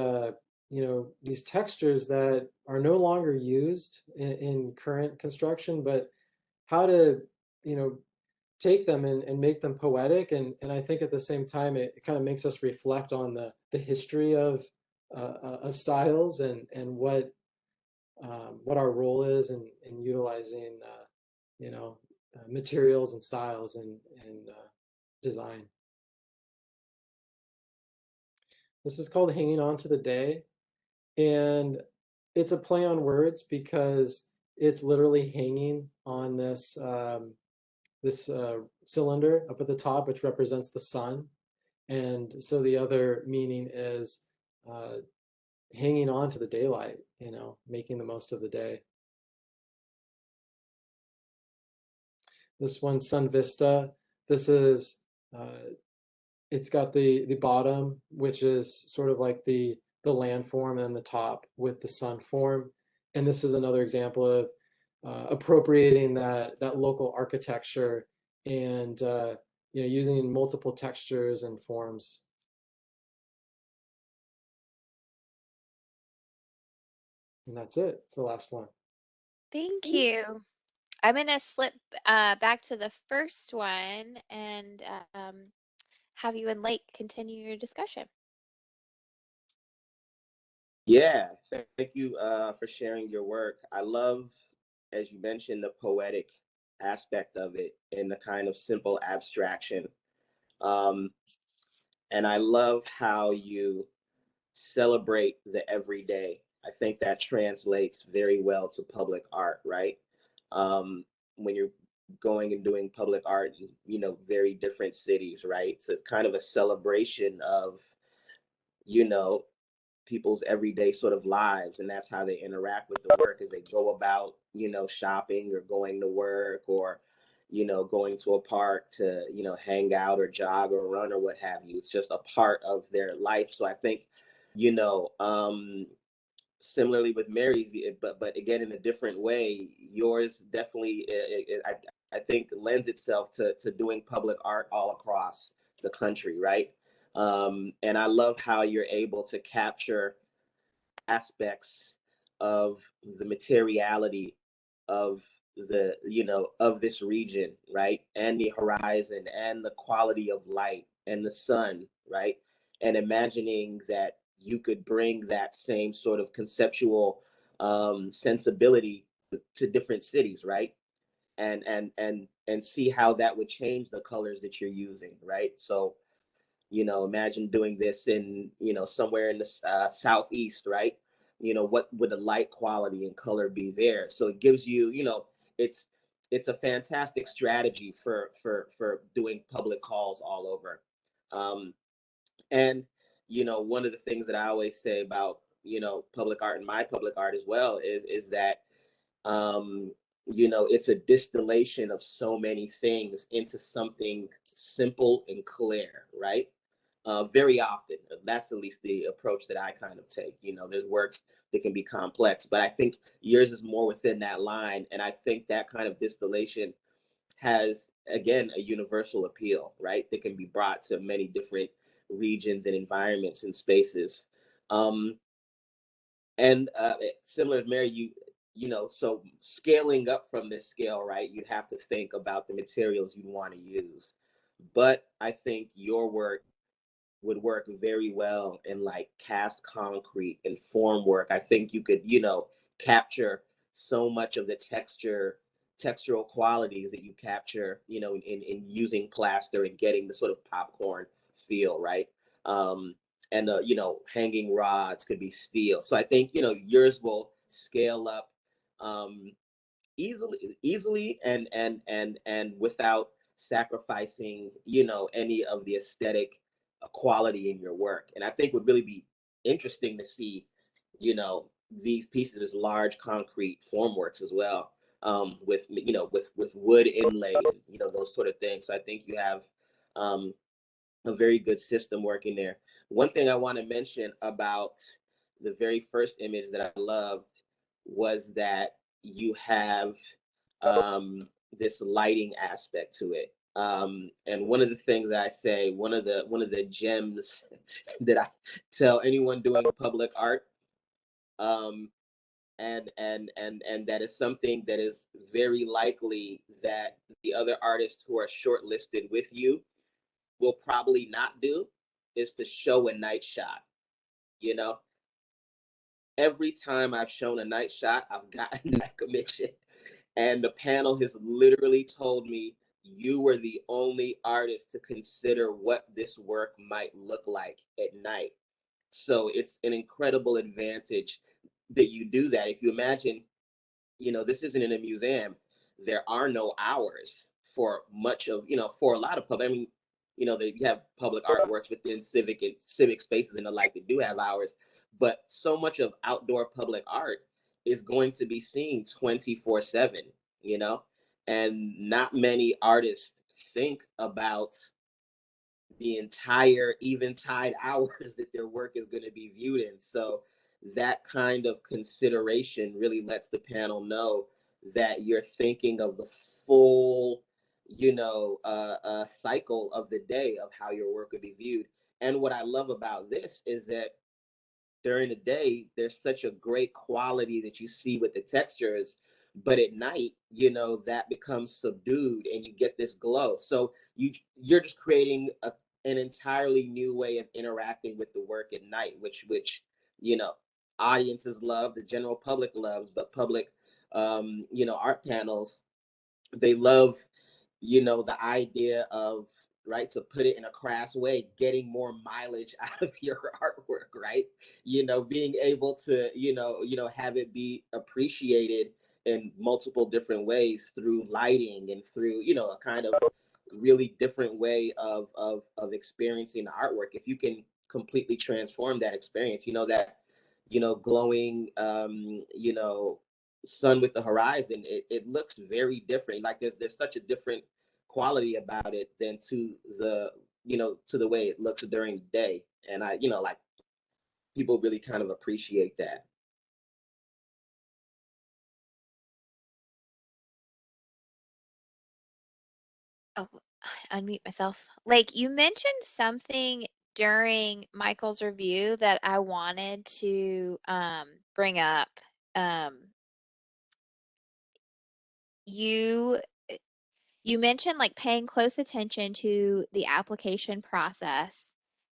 S6: these textures that are no longer used in current construction, but how to take them and make them poetic. And I think at the same time it kind of makes us reflect on the history of styles and what our role is in utilizing materials and styles and design. This is called Hanging On to the Day, and it's a play on words because it's literally hanging on this cylinder up at the top, which represents the sun. And so the other meaning is hanging on to the daylight, making the most of the day. This one's Sun Vista. This is, it's got the bottom, which is sort of like the landform, and the top with the sun form. And this is another example of appropriating that local architecture and using multiple textures and forms. And that's it. It's the last one.
S1: Thank you. I'm going to slip back to the first one and have you and Lake continue your discussion.
S3: Yeah, thank you for sharing your work. I love, as you mentioned, the poetic aspect of it and the kind of simple abstraction. And I love how you celebrate the everyday. I think that translates very well to public art, right? When you're going and doing public art in, very different cities, right? It's a kind of a celebration of, people's everyday sort of lives, and that's how they interact with the work as they go about, shopping or going to work, or going to a park to hang out or jog or run or what have you. It's just a part of their life. So I think similarly with Mary's, but again in a different way, yours definitely I think lends itself to doing public art all across the country, right? And I love how you're able to capture aspects of the materiality of the, of this region, right? And the horizon and the quality of light and the sun, right? And imagining that you could bring that same sort of conceptual sensibility to different cities, right? And see how that would change the colors that you're using, right? So, imagine doing this in, somewhere in the southeast, right? What would the light quality and color be there? So it gives you, it's it's a fantastic strategy for doing public calls all over. And one of the things that I always say about, public art and my public art as well is that it's a distillation of so many things into something simple and clear, right? Very often, that's at least the approach that I kind of take. There's works that can be complex, but I think yours is more within that line. And I think that kind of distillation has, again, a universal appeal, right? That can be brought to many different regions and environments and spaces. Um, and similar to Mary, so scaling up from this scale, right? You'd have to think about the materials you'd want to use. But I think your work would work very well in like cast concrete and form work. I think you could, capture so much of the textural qualities that you capture, in using plaster and getting the sort of popcorn feel, right? And the, hanging rods could be steel. So I think, yours will scale up um, easily and without sacrificing, any of the aesthetic quality in your work. And I think would really be interesting to see, these pieces as large concrete formworks as well, with, with wood inlay and, those sort of things. So I think you have um, a very good system working there. One thing I want to mention about the very first image that I loved was that you have this lighting aspect to it. And one of the things I say, one of the gems that I tell anyone doing public art, um, and that is something that is very likely that the other artists who are shortlisted with you will probably not do, is to show a night shot. You know, every time I've shown a night shot, I've gotten that commission. And the panel has literally told me, you were the only artist to consider what this work might look like at night. So it's an incredible advantage that you do that. If you imagine, this isn't in a museum. There are no hours for much of, for a lot of public. I mean, that you have public artworks within civic spaces and the like that do have hours, but so much of outdoor public art is going to be seen 24/7, and not many artists think about the entire eventide hours that their work is going to be viewed in. So that kind of consideration really lets the panel know that you're thinking of the full, cycle of the day of how your work would be viewed. And what I love about this is that during the day there's such a great quality that you see with the textures, but at night, that becomes subdued and you get this glow. So you're just creating an entirely new way of interacting with the work at night, which you know audiences love, the general public loves, but public art panels, they love, the idea of, right, to put it in a crass way, getting more mileage out of your artwork, right? Being able to, have it be appreciated in multiple different ways through lighting and through, a kind of really different way of experiencing the artwork. If you can completely transform that experience, that, glowing sun with the horizon, it looks very different. Like there's such a different quality about it than to the way it looks during the day. And I, like, people really kind of appreciate that.
S1: Oh, unmute myself. Like you mentioned something during Michael's review that I wanted to bring up. Um, you you mentioned like paying close attention to the application process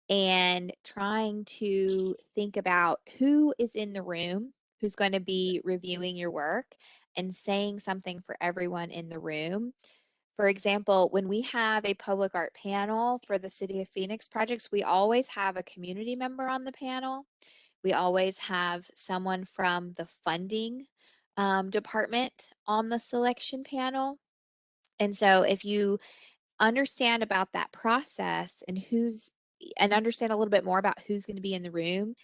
S1: and trying to think about who is in the room, who's going to be reviewing your work, and saying something for everyone in the room. For example, when we have a public art panel for the City of Phoenix projects, we always have a community member on the panel. We always have someone from the funding department on the selection panel. And so if you understand about that process and understand a little bit more about who's going to be in the room,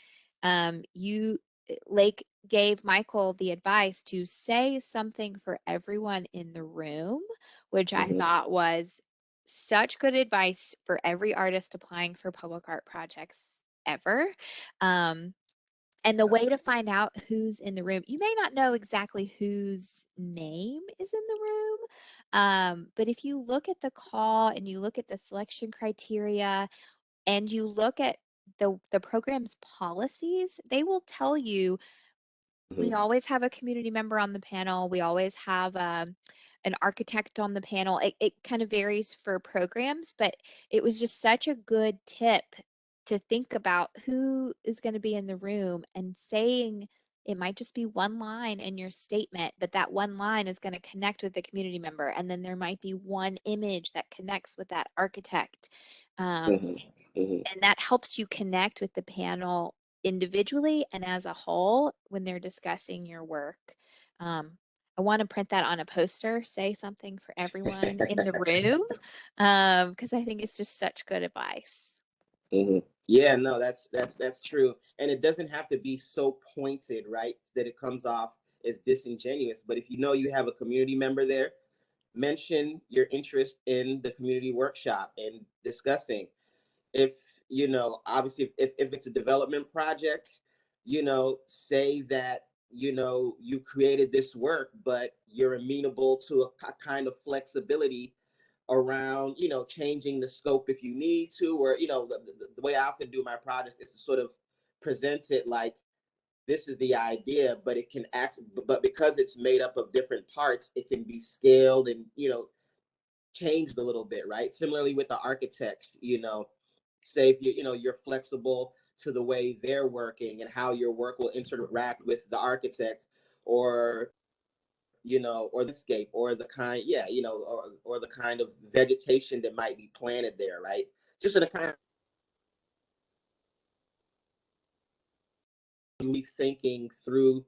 S1: you Lake gave Michael the advice to say something for everyone in the room, which I thought was such good advice for every artist applying for public art projects ever. And the way to find out who's in the room, you may not know exactly whose name is in the room, but if you look at the call and you look at the selection criteria and you look at the program's policies, they will tell you we always have a community member on the panel. We always have an architect on the panel. It kind of varies for programs, but it was just such a good tip to think about who is going to be in the room and saying it might just be one line in your statement, but that one line is going to connect with the community member. And then there might be one image that connects with that architect. And that helps you connect with the panel individually and as a whole when they're discussing your work. I want to print that on a poster, say something for everyone in the room, because I think it's just such good advice.
S3: Yeah, no, that's true. And it doesn't have to be so pointed, right? That it comes off as disingenuous. But if you know you have a community member there, mention your interest in the community workshop and discussing. If obviously if it's a development project, say that you created this work, but you're amenable to a kind of flexibility around changing the scope if you need to, or the way I often do my projects is to sort of present it like this is the idea, but it can act, but because it's made up of different parts, it can be scaled and changed a little bit, right? Similarly with the architects, say if you're flexible to the way they're working and how your work will interact with the architect, or or the scape, or the kind, or the kind of vegetation that might be planted there, right? Just in a kind of me thinking through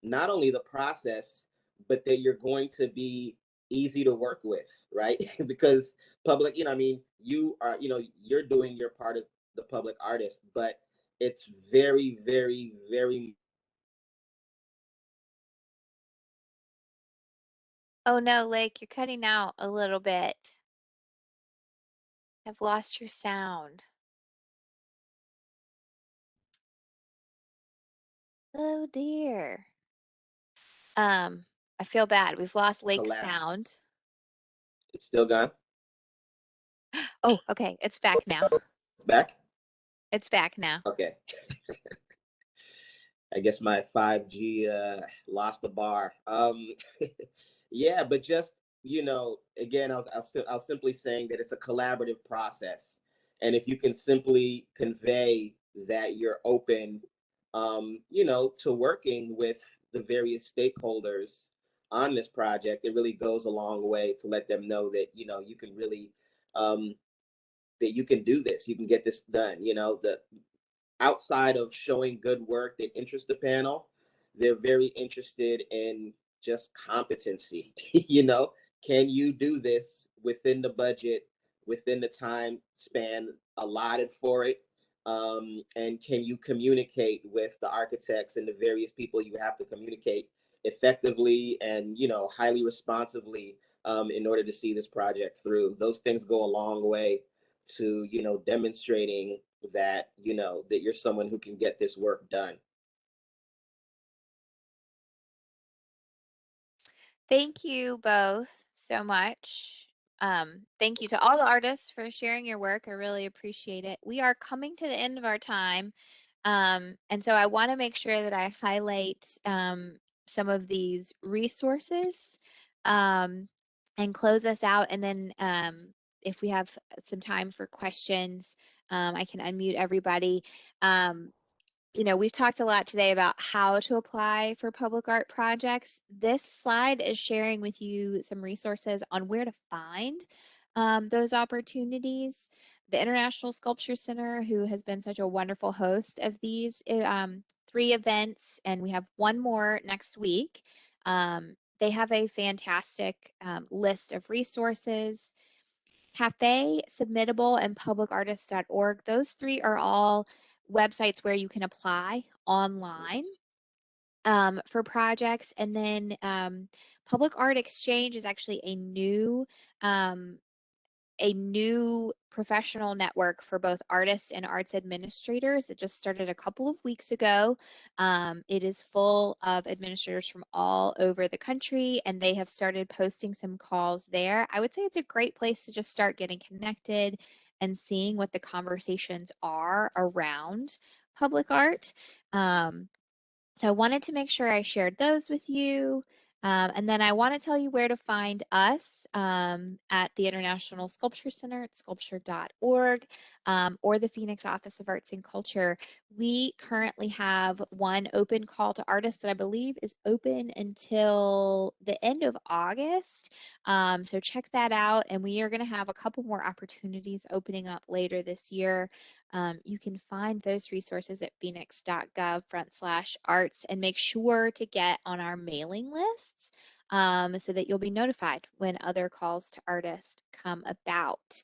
S3: not only the process, but that you're going to be easy to work with, right? Because public, I mean, you are, you're doing your part as the public artist, but it's very, very, very.
S1: Oh no, Lake, you're cutting out a little bit. I've lost your sound. Oh dear. I feel bad. We've lost Lake's sound.
S3: It's still gone.
S1: Oh, okay. It's back now.
S3: It's back.
S1: It's back now.
S3: Okay. I guess my 5G lost the bar. Yeah, but just again, I was simply saying that it's a collaborative process, and if you can simply convey that you're open, to working with the various stakeholders on this project, it really goes a long way to let them know that you can really that you can do this, you can get this done. The outside of showing good work that interests the panel, they're very interested in just competency. Can you do this within the budget, within the time span allotted for it? And can you communicate with the architects and the various people you have to communicate effectively and highly responsively, in order to see this project through? Those things go a long way to demonstrating that that you're someone who can get this work done.
S1: Thank you both so much. Thank you to all the artists for sharing your work. I really appreciate it. We are coming to the end of our time. And so I want to make sure that I highlight some of these resources and close us out. And then if we have some time for questions, I can unmute everybody. You know, we've talked a lot today about how to apply for public art projects. This slide is sharing with you some resources on where to find those opportunities. The International Sculpture Center, who has been such a wonderful host of these 3 events, and we have one more next week. They have a fantastic list of resources. Cafe, Submittable, and publicartist.org. Those 3 are all websites where you can apply online for projects. And then Public Art Exchange is actually a new professional network for both artists and arts administrators. It just started a couple of weeks ago. It is full of administrators from all over the country, and they have started posting some calls there. I would say it's a great place to just start getting connected and seeing what the conversations are around public art. So I wanted to make sure I shared those with you. And then I want to tell you where to find us at the International Sculpture Center at sculpture.org or the Phoenix Office of Arts and Culture. We currently have one open call to artists that I believe is open until the end of August. So check that out. And we are going to have a couple more opportunities opening up later this year. You can find those resources at phoenix.gov/arts and make sure to get on our mailing lists so that you'll be notified when other calls to artists come about.